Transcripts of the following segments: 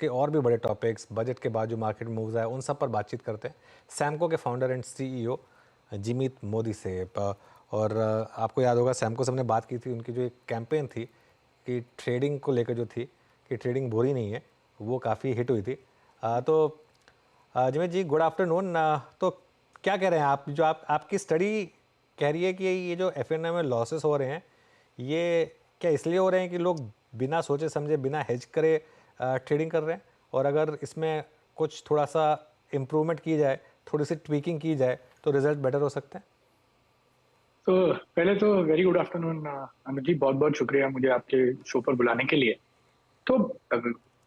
के और भी बड़े टॉपिक्स, बजट के बाद जो मार्केट मूव्स है उन सब पर बातचीत करते हैं सैमको के फाउंडर एंड सीईओ जिमित मोदी से। और आपको याद होगा सैमको से हमने बात की थी, उनकी जो एक कैंपेन थी कि ट्रेडिंग को लेकर जो थी कि ट्रेडिंग बुरी नहीं है, वो काफ़ी हिट हुई थी। तो जिमित जी, गुड आफ्टरनून। तो क्या कह रहे हैं आप, जो आपकी स्टडी कह रही है कि ये जो एफएनओ में लॉसेस हो रहे हैं, ये क्या इसलिए हो रहे हैं कि लोग बिना सोचे समझे, बिना हेज करे ट्रेडिंग कर रहे हैं, और अगर इसमें कुछ थोड़ा सा इम्प्रूवमेंट की जाए, थोड़ी सी ट्वीकिंग की जाए तो रिजल्ट बेटर हो सकते हैं? तो पहले तो वेरी गुड आफ्टरनून अनुज जी, बहुत बहुत शुक्रिया मुझे आपके शो पर बुलाने के लिए। तो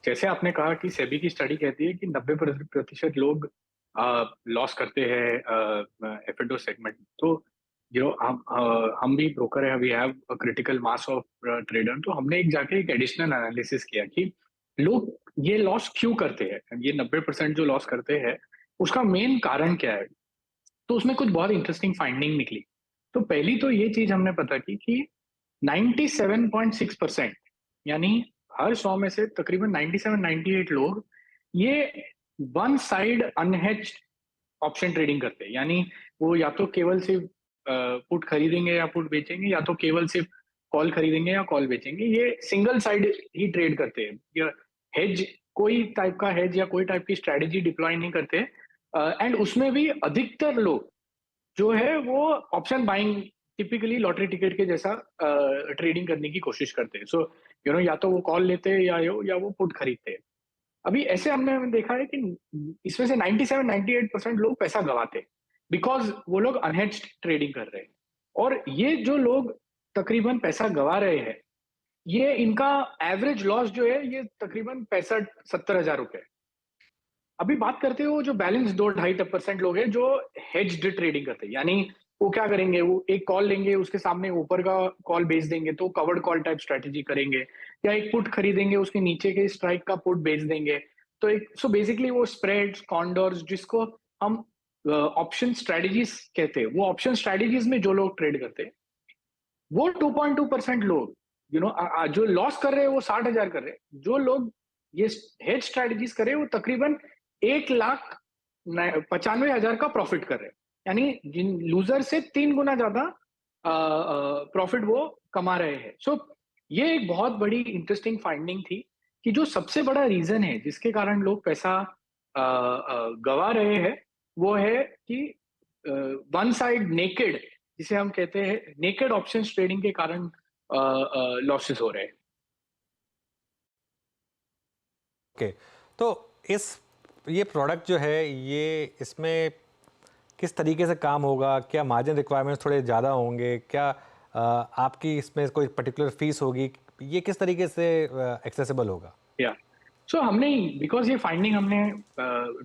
जैसे आपने कहा कि सेबी की स्टडी कहती है कि 90% लोग लॉस करते हैं एफएनओ सेगमेंट। तो हम भी ब्रोकर है, we have a critical mass of trader. तो हमने जाके एक एडिशनल एनालिसिस किया कि लोग ये लॉस क्यों करते हैं, ये 90% जो लॉस करते हैं उसका मेन कारण क्या है। तो उसमें कुछ बहुत इंटरेस्टिंग फाइंडिंग निकली। तो पहली तो ये चीज हमने पता की कि 97.6%, यानी हर 100 में से तकरीबन 97-98 लोग ये one side unhedged option trading करते हैं। यानी वो या तो केवल सिर्फ पुट खरीदेंगे या पुट बेचेंगे, या तो केवल सिर्फ कॉल खरीदेंगे या कॉल बेचेंगे। ये सिंगल साइड ही ट्रेड करते हैं, या हेज, कोई टाइप का हेज या कोई टाइप की स्ट्रेटेजी डिप्लॉय नहीं करते। एंड उसमें भी अधिकतर लोग जो है वो option buying, typically lottery ticket के जैसा ट्रेडिंग करने की कोशिश करते हैं। सो या तो वो कॉल लेते हैं या वो पुट खरीदते हैं। अभी ऐसे हमने देखा है कि इसमें से 97-98% लोग पैसा गवाते हैं बिकॉज वो लोग अनहेज्ड ट्रेडिंग कर रहे हैं। और ये जो लोग तकरीबन पैसा गवा रहे हैं, ये इनका एवरेज लॉस जो है ये तकरीबन 65-70 हजार रुपए। अभी बात करते हो जो बैलेंस 2-2.5% लोग हैं जो हेज्ड ट्रेडिंग करते हैं। यानी वो क्या करेंगे, वो एक कॉल लेंगे, उसके सामने ऊपर का कॉल बेच देंगे तो कवर्ड कॉल टाइप स्ट्रेटेजी करेंगे, या एक पुट खरीदेंगे, उसके नीचे के स्ट्राइक का पुट बेच देंगे। तो एक सो बेसिकली वो स्प्रेड्स, कॉन्डोर्स, जिसको हम ऑप्शन स्ट्रेटेजीज कहते हैं, वो ऑप्शन स्ट्रेटेजीज में जो लोग ट्रेड करते हैं वो 2.2% लोग जो लॉस कर रहे हैं वो 60 हजार कर रहे हैं। जो लोग ये हेज स्ट्रेटेजीज कर रहे हैं वो तकरीबन 1,95,000 का प्रॉफिट कर रहे हैं। यानी जिन लूजर से 3 गुना ज्यादा प्रॉफिट वो कमा रहे हैं। सो ये एक बहुत बड़ी इंटरेस्टिंग फाइंडिंग थी कि जो सबसे बड़ा रीजन है जिसके कारण लोग पैसा गवा रहे हैं, वो है कि वन साइड नेकेड, जिसे हम कहते हैं नेकेड ऑप्शंस ट्रेडिंग के कारण लॉसेस हो रहे हैं। ओके, तो इस ये प्रोडक्ट जो है, ये इसमें किस तरीके से काम होगा? क्या मार्जिन रिक्वायरमेंट्स थोड़े ज़्यादा होंगे? क्या आपकी इसमें कोई पर्टिकुलर फीस होगी? ये किस तरीके से एक्सेसिबल होगा? या सो हमने, बिकॉज ये फाइंडिंग हमने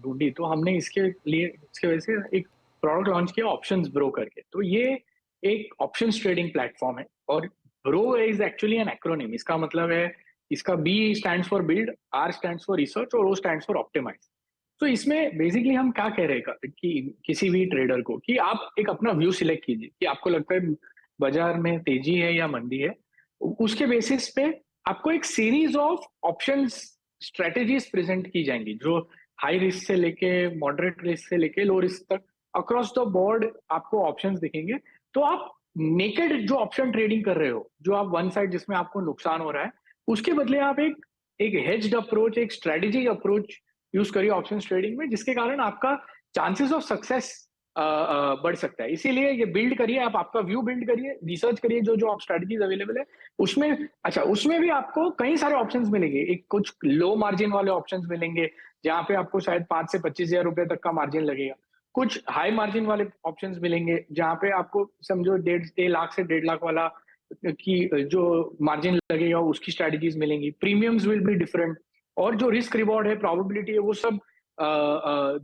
ढूंढी, तो हमने इसके वजह से एक प्रोडक्ट लॉन्च किया, ऑप्शंस ब्रो करके। तो ये एक ऑप्शंस ट्रेडिंग प्लेटफॉर्म है, और bro is actually an acronym. इसका मतलब है, इसका B stands for build, R stands for research, और ओ स्टैंड्स फॉर ऑप्टिमाइज। तो इसमें बेसिकली हम क्या कह रहे हैं कि किसी भी ट्रेडर को कि आप एक अपना व्यू सिलेक्ट कीजिए कि आपको लगता है बाजार में तेजी है या मंदी है। उसके बेसिस पे आपको एक series of options strategies present की जाएंगी, जो हाई रिस्क से लेके मॉडरेट रिस्क से लेके लो रिस्क तक अक्रॉस द बोर्ड आपको ऑप्शंस दिखेंगे। तो आप नेकेड जो ऑप्शन ट्रेडिंग कर रहे हो, जो आप वन साइड जिसमें आपको नुकसान हो रहा है, उसके बदले आप एक एक हेज्ड अप्रोच, एक स्ट्रेटेजी अप्रोच यूज करिए ऑप्शन ट्रेडिंग में, जिसके कारण आपका चांसेस ऑफ सक्सेस बढ़ सकता है। इसीलिए ये बिल्ड करिए, आप आपका व्यू बिल्ड करिए, रिसर्च करिए जो जो स्ट्रेटजीज अवेलेबल है उसमें। अच्छा, उसमें भी आपको कई सारे ऑप्शंस मिलेंगे। एक कुछ लो मार्जिन वाले ऑप्शंस मिलेंगे जहां पे आपको शायद 5 से 25 हजार रुपए तक का मार्जिन लगेगा। कुछ हाई मार्जिन वाले ऑप्शंस मिलेंगे जहां पे आपको समझो 1.5 लाख से 1.5 लाख वाला की जो मार्जिन लगेगा उसकी स्ट्रेटजीज मिलेंगी। प्रीमियम्स विल बी डिफरेंट, और जो रिस्क रिवॉर्ड है, प्रोबेबिलिटी है, वो सब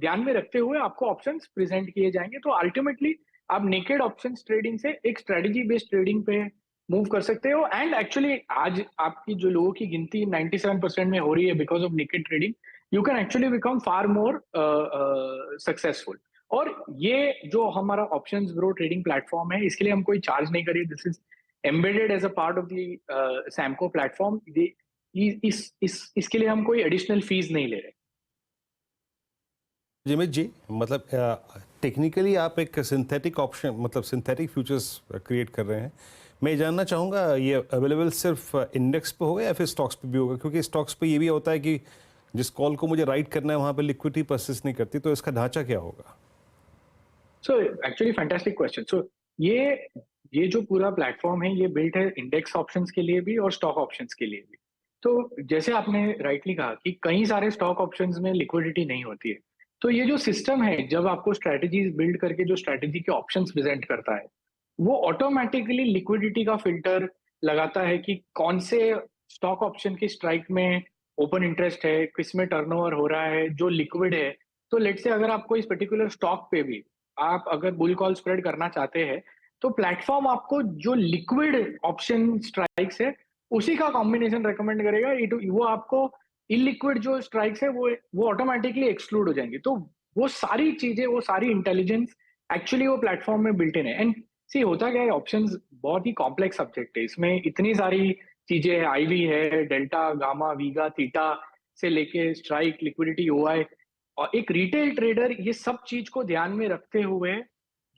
ध्यान में रखते हुए आपको ऑप्शंस प्रेजेंट किए जाएंगे। तो अल्टीमेटली आप नेकेड ऑप्शंस ट्रेडिंग से एक स्ट्रेटजी बेस्ड ट्रेडिंग पे मूव कर सकते हो। एंड एक्चुअली आज आपकी जो लोगों की गिनती 97% में हो रही है because of naked trading, you can actually become far more successful. और ये जो हमारा ऑप्शंस ब्रो ट्रेडिंग प्लेटफॉर्म है, इसके लिए हम कोई चार्ज नहीं करिए। This is embedded as a part of the Samco platform. इसके लिए हम कोई एडिशनल फीस नहीं ले रहे। जिमित जी, मतलब टेक्निकली आप एक सिंथेटिक ऑप्शन, मतलब सिंथेटिक फ्यूचर्स क्रिएट कर रहे हैं। मैं ये जानना चाहूँगा, ये अवेलेबल सिर्फ इंडेक्स पे होगा या फिर स्टॉक्स पे भी होगा? क्योंकि स्टॉक्स पे ये भी होता है कि जिस कॉल को मुझे राइट करना है वहाँ पे लिक्विडिटी परसिस्ट नहीं करती, तो इसका ढांचा क्या होगा? So actually fantastic question. So ये जो पूरा प्लेटफॉर्म है ये बिल्ट है इंडेक्स ऑप्शंस के लिए भी और स्टॉक ऑप्शंस के लिए भी। तो जैसे आपने राइटली कहा कि कई सारे स्टॉक ऑप्शंस में लिक्विडिटी नहीं होती है, तो ये जो सिस्टम है जब आपको स्ट्रेटजीज बिल्ड करके जो स्ट्रेटजी के ऑप्शंस प्रेजेंट करता है, वो ऑटोमेटिकली लिक्विडिटी का फिल्टर लगाता है कि कौन से स्टॉक ऑप्शन की स्ट्राइक में ओपन इंटरेस्ट है, किस में टर्नओवर हो रहा है, जो लिक्विड है। तो लेट्स से अगर आपको इस पर्टिकुलर स्टॉक पे भी आप अगर बुल कॉल स्प्रेड करना चाहते हैं, तो प्लेटफॉर्म आपको जो लिक्विड ऑप्शन स्ट्राइक्स है उसी का कॉम्बिनेशन रेकमेंड करेगा। वो आपको इलिक्विड जो स्ट्राइक्स है वो ऑटोमेटिकली एक्सक्लूड हो जाएंगे। तो वो सारी चीजें, वो सारी इंटेलिजेंस एक्चुअली वो प्लेटफॉर्म में बिल्ट इन है। एंड सी होता क्या है, ऑप्शंस बहुत ही कॉम्प्लेक्स सब्जेक्ट है, इसमें इतनी सारी चीजें है, आईवी है, डेल्टा, गामा, वीगा, थीटा से लेके स्ट्राइक, लिक्विडिटी, ओआई। और एक रिटेल ट्रेडर ये सब चीज को ध्यान में रखते हुए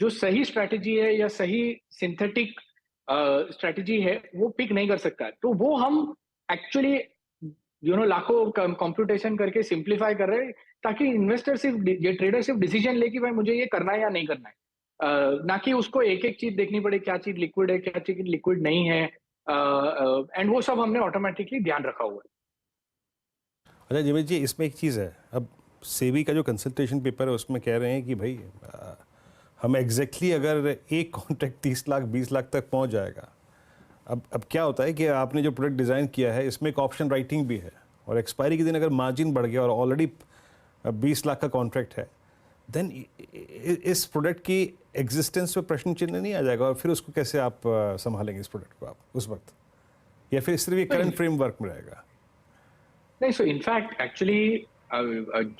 जो सही स्ट्रेटजी है या सही सिंथेटिक स्ट्रेटजी है वो पिक नहीं कर सकता है। तो वो हम एक्चुअली लाखों कंप्यूटेशन करके सिंप्लीफाई कर रहे हैं, ताकि इन्वेस्टर सिर्फ, ये ट्रेडर सिर्फ डिसीजन ले कि भाई मुझे ये करना है या नहीं करना है। ना कि उसको एक एक चीज देखनी पड़े, क्या चीज लिक्विड है, क्या चीज लिक्विड नहीं है। एंड वो सब हमने ऑटोमेटिकली ध्यान रखा हुआ है। अच्छा जिमित जी, इसमें एक चीज़ है, अब सेबी का जो कंसल्टेशन पेपर है उसमें कह रहे हैं कि भाई हम एग्जैक्टली अगर एक कॉन्ट्रैक्ट 30 लाख 20 लाख तक पहुंच जाएगा। अब क्या होता है कि आपने जो प्रोडक्ट डिज़ाइन किया है इसमें एक ऑप्शन राइटिंग भी है, और एक्सपायरी के दिन अगर मार्जिन बढ़ गया और ऑलरेडी 20 लाख का कॉन्ट्रैक्ट है, देन इस प्रोडक्ट की एग्जिस्टेंस पे प्रश्न चिन्ह नहीं आ जाएगा? और फिर उसको कैसे आप संभालेंगे इस प्रोडक्ट को आप उस वक्त, या फिर सिर्फ ये करंट फ्रेमवर्क में रहेगा? नहीं, सो इनफैक्ट एक्चुअली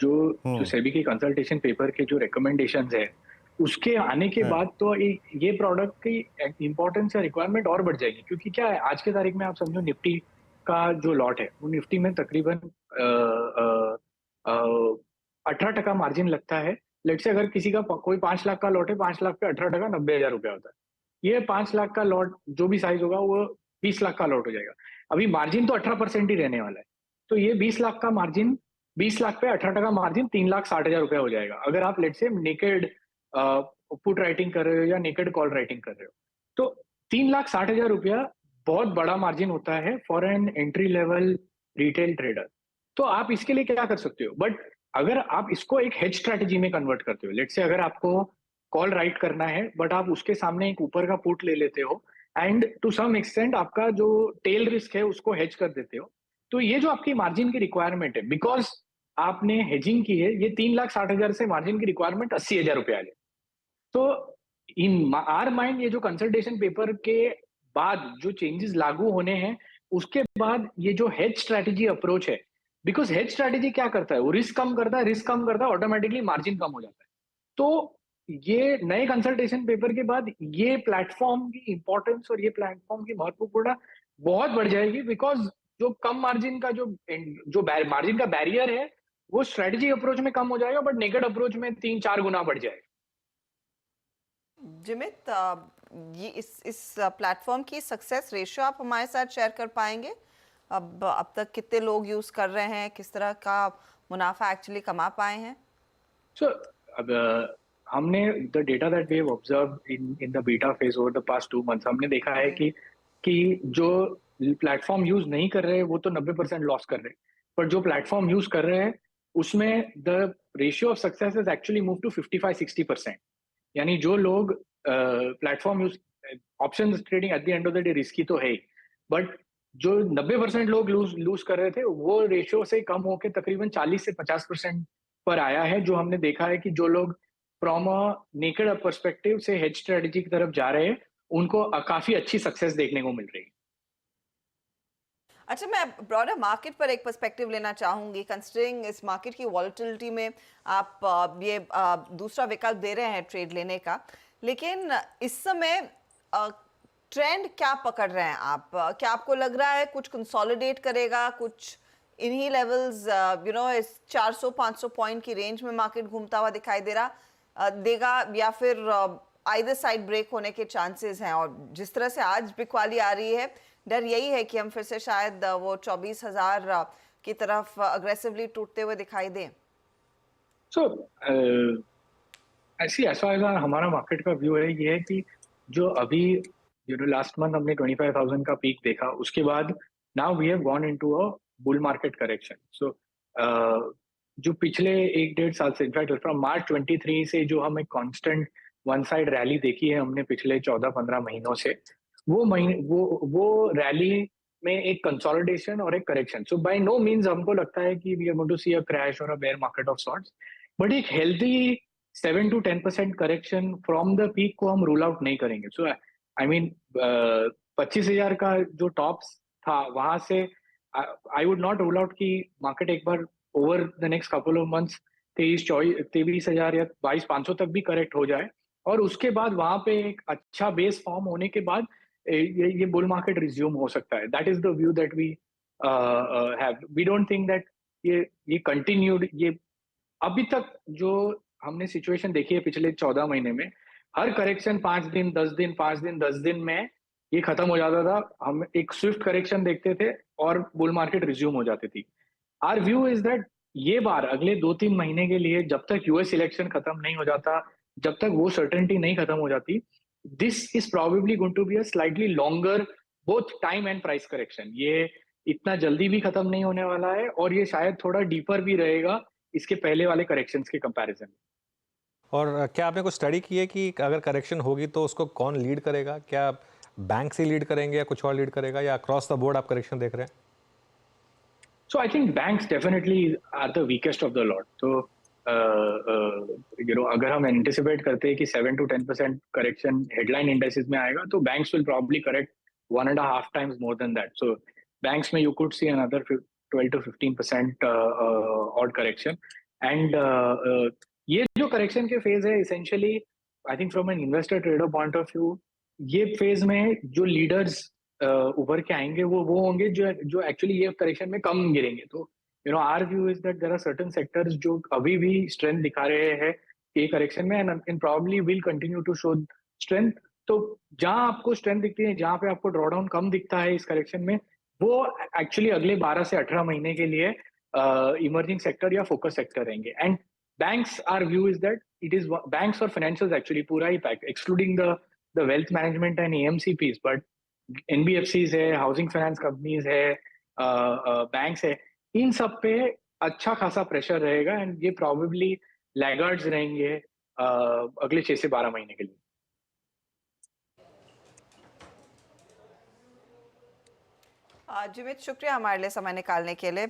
जो सेबी के कंसल्टेशन पेपर के जो रिकमेंडेशंस है उसके आने के बाद तो ये प्रोडक्ट की इंपॉर्टेंस या रिक्वायरमेंट और बढ़ जाएगी। क्योंकि क्या है, आज के तारीख में आप समझो निफ्टी का जो लॉट है वो निफ्टी में तकरीबन 18% मार्जिन लगता है। लेट से अगर किसी का कोई 5 लाख का लॉट है, 5 लाख पे 18%, 90,000 रुपया होता है। ये 5 लाख का लॉट जो भी साइज होगा वो 20 लाख का लॉट हो जाएगा। अभी मार्जिन तो 18% ही रहने वाला है। तो ये 20 लाख का मार्जिन, 20 लाख पे 18% मार्जिन 3,60,000 रुपया हो जाएगा, अगर आप लेट से नेकेड पुट राइटिंग कर रहे हो या नेकेड कॉल राइटिंग कर रहे हो। तो 3,60,000 रुपया बहुत बड़ा मार्जिन होता है for an entry level retail trader. तो आप इसके लिए क्या कर सकते हो, बट अगर आप इसको एक हेज स्ट्रेटजी में कन्वर्ट करते हो, लेट से अगर आपको कॉल राइट करना है बट आप उसके सामने एक ऊपर का पुट ले लेते हो एंड टू सम एक्सटेंट आपका जो टेल रिस्क है उसको हेज कर देते हो, तो ये जो आपकी मार्जिन की रिक्वायरमेंट है, बिकॉज आपने हेजिंग की है, ये 3,60,000 से मार्जिन की रिक्वायरमेंट 80,000 रुपया आ जाए। तो इन आर माइंड ये जो कंसल्टेशन पेपर के बाद जो चेंजेस लागू होने हैं उसके बाद ये जो हेज स्ट्रेटजी अप्रोच है, बिकॉज हेज स्ट्रेटजी क्या करता है, वो रिस्क कम करता है, रिस्क कम करता है, ऑटोमेटिकली मार्जिन कम हो जाता है। तो ये नए कंसल्टेशन पेपर के बाद ये प्लेटफॉर्म की इंपॉर्टेंस और ये प्लेटफॉर्म की महत्वपूर्ण बहुत बढ़ जाएगी, बिकॉज जो कम मार्जिन का जो मार्जिन का बैरियर है वो स्ट्रेटजी अप्रोच में कम हो जाएगा, बट नेकेड अप्रोच में 3-4 गुना बढ़ जाएगा। जिमित, ये इस प्लेटफॉर्म की सक्सेस रेशियो आप हमारे साथ शेयर कर पाएंगे? अब तक कितने लोग यूज कर रहे हैं, किस तरह का मुनाफा एक्चुअली कमा पाए हैं? सो अब हमने the data that we have observed in the beta phase over the past 2 months, हमने देखा है कि जो प्लेटफॉर्म यूज नहीं कर रहे हैं वो तो 90% लॉस कर रहे हैं, पर जो प्लेटफॉर्म यूज कर रहे हैं उसमें the ratio of success is actually move to 55-60%। यानी जो लोग platform use, option trading at the end of the day risky तो है, बट जो 90% लोग लूज कर रहे थे वो रेशियो से कम होकर तकरीबन 40 से 50% पर आया है। जो हमने देखा है कि जो लोग फ्रॉम अ नेकेड पर्सपेक्टिव से हेज स्ट्रेटजी की तरफ जा रहे हैं उनको काफी अच्छी सक्सेस देखने को मिल रही है। अच्छा, मैं ब्रॉडर मार्केट पर एक पर्सपेक्टिव लेना चाहूंगी। कंसिडरिंग इस मार्केट की वॉलेटिलिटी में आप ये दूसरा विकल्प दे रहे हैं ट्रेड लेने का, लेकिन इस समय ट्रेंड क्या पकड़ रहे हैं आप? क्या आपको लग रहा है कुछ कंसोलिडेट करेगा, कुछ इन्हीं लेवल्स इस 400-500 पॉइंट की रेंज में मार्केट घूमता हुआ दिखाई देगा, या फिर आइदर साइड ब्रेक होने के चांसेस हैं? और जिस तरह से आज बिकवाली आ रही है, डर यही है कि हम फिर से शायद वो 24,000 की तरफ अग्रेसिवली टूटते हुए दिखाई दें। सो ऐसी ऐसा हमारा मार्केट का व्यू है ये है कि जो अभी लास्ट मंथ हमने 25,000 का पीक देखा, उसके बाद now we have gone into a bull market correction. So जो पिछले 1-1.5 साल से, इनफैक्ट फ्रॉम मार्च 23 से जो हम एक कांस्टेंट वन साइड रैली देखी है हमने पिछले 14-15 महीनों से, वो रैली में एक कंसोलिडेशन और एक correction. So by no means हमको लगता है कि we are going to see a crash और a bear market of sorts, but एक healthy 7 to 10% correction from the peak को हम रूल आउट नहीं करेंगे। सो आई मीन 25,000 का जो टॉप्स था वहां से I would not rule out कि मार्केट एक बार over the next couple of months 23,000 या 22,500 तक भी करेक्ट हो जाए, और उसके बाद वहां पे एक अच्छा बेस फॉर्म होने के बाद ये बुल मार्केट रिज्यूम हो सकता है। That is the view that we have. We don't think that ये कंटिन्यूड, ये अभी तक जो हमने सिचुएशन देखी है पिछले 14 महीने में, हर करेक्शन 5 दिन 10 दिन 5 दिन 10 दिन में ये खत्म हो जाता था। हम एक स्विफ्ट करेक्शन देखते थे और बुल मार्केट रिज्यूम हो जाती थी। आर व्यू इज दैट ये बार अगले 2-3 महीने के लिए, जब तक यूएस इलेक्शन खत्म नहीं हो जाता, जब तक वो सर्टेनिटी नहीं खत्म हो जाती, this is probably going to be a slightly longer both time and price correction. ये इतना जल्दी भी खत्म नहीं होने वाला है, और ये शायद थोड़ा डीपर भी रहेगा इसके पहले वाले करेक्शंस के कंपैरिजन में। और क्या आपने कुछ स्टडी की है कि अगर करेक्शन होगी तो उसको कौन लीड करेगा? क्या बैंक से लीड करेंगे या कुछ और लीड करेगा, या अक्रॉस द बोर्ड आप करेक्शन देख रहे हैं? So I think banks definitely are the weakest of the lot. So अगर हम एंटिसिपेट करते हैं कि 7 to 10% करेक्शन हेडलाइन इंडेक्सेस में आएगा, तो banks will probably correct 1.5 times more than that. So banks में you could see another 12 to 15% odd correction. And ये जो करेक्शन के फेज है, essentially I think from an investor trader point of view, ये phase में जो leaders उभर के आएंगे वो होंगे जो एक्चुअली ये करेक्शन में कम गिरेंगे। तो our view is that there are certain sectors जो अभी भी स्ट्रेंथ दिखा रहे हैं ये करेक्शन में, and probably will continue to show strength. तो जहां आपको स्ट्रेंथ दिखती है, जहां पे आपको ड्रॉडाउन कम दिखता है इस करेक्शन में, वो एक्चुअली अगले 12 से 18 महीने के लिए इमर्जिंग सेक्टर या फोकस सेक्टर रहेंगे। And banks, our view is that it is banks और फाइनेंशियल्स एक्चुअली पूरा ही pack, excluding the wealth management and AMCs, but NBFCs है, हाउसिंग फाइनेंस कंपनीज है, बैंक्स है, इन सब पे अच्छा खासा प्रेशर रहेगा, एंड ये प्रोबेबली लैगार्ड्स रहेंगे अगले 6 से 12 महीने के लिए। जिमित, शुक्रिया हमारे लिए समय निकालने के लिए।